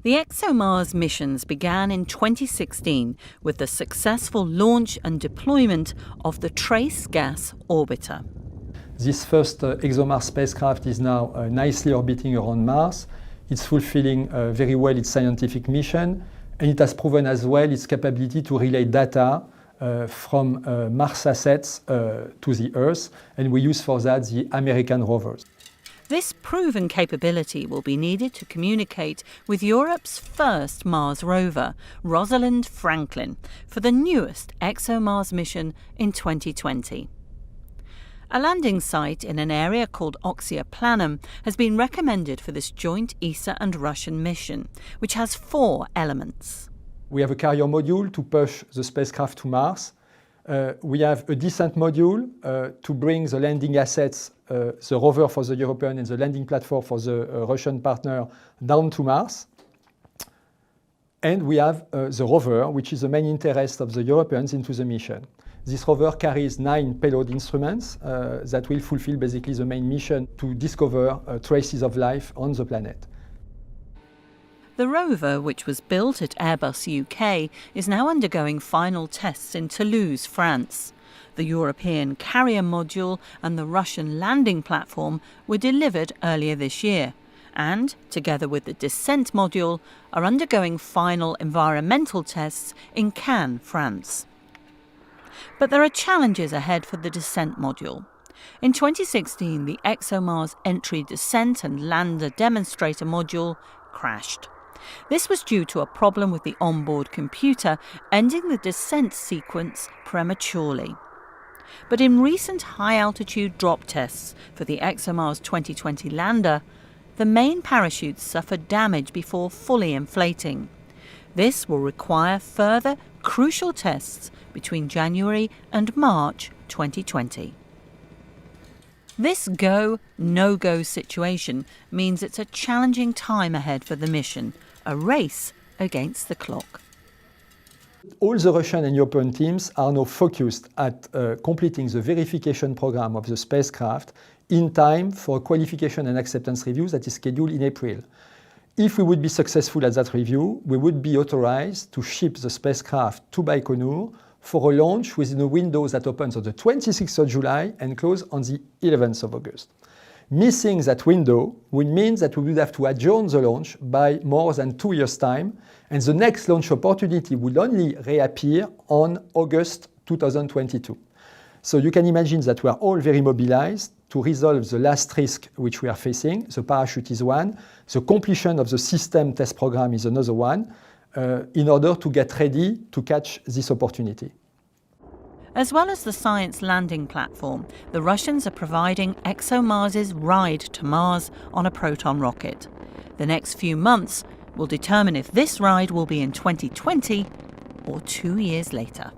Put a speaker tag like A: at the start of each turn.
A: The ExoMars missions began in 2016 with the successful launch and deployment of the Trace Gas Orbiter.
B: This first ExoMars spacecraft is now nicely orbiting around Mars. It's fulfilling very well its scientific mission, and it has proven as well its capability to relay data from Mars assets to the Earth, and we use for that the American rovers.
A: This proven capability will be needed to communicate with Europe's first Mars rover, Rosalind Franklin, for the newest ExoMars mission in 2020. A landing site in an area called Oxia Planum has been recommended for this joint ESA and Russian mission, which has 4 elements.
B: We have a carrier module to push the spacecraft to Mars. We have a descent module to bring the landing assets, the rover for the European and the landing platform for the Russian partner, down to Mars. And we have the rover, which is the main interest of the Europeans into the mission. This rover carries 9 payload instruments that will fulfill basically the main mission to discover traces of life on the planet.
A: The rover, which was built at Airbus UK, is now undergoing final tests in Toulouse, France. The European carrier module and the Russian landing platform were delivered earlier this year and, together with the descent module, are undergoing final environmental tests in Cannes, France. But there are challenges ahead for the descent module. In 2016, the ExoMars entry, descent and lander demonstrator module crashed. This was due to a problem with the onboard computer, ending the descent sequence prematurely. But in recent high-altitude drop tests for the ExoMars 2020 lander, the main parachutes suffered damage before fully inflating. This will require further crucial tests between January and March 2020. This go, no-go situation means it's a challenging time ahead for the mission, a race against the clock.
B: All the Russian and European teams are now focused at completing the verification program of the spacecraft in time for a qualification and acceptance review that is scheduled in April. If we would be successful at that review, we would be authorized to ship the spacecraft to Baikonur for a launch within a window that opens on the 26th of July and closes on the 11th of August. Missing that window would mean that we would have to adjourn the launch by more than 2 years' time, and the next launch opportunity would only reappear on August 2022. So you can imagine that we are all very mobilized to resolve the last risk which we are facing. The parachute is one, the completion of the system test program is another one, in order to get ready to catch this opportunity.
A: As well as the science landing platform, the Russians are providing ExoMars' ride to Mars on a Proton rocket. The next few months will determine if this ride will be in 2020 or 2 years later.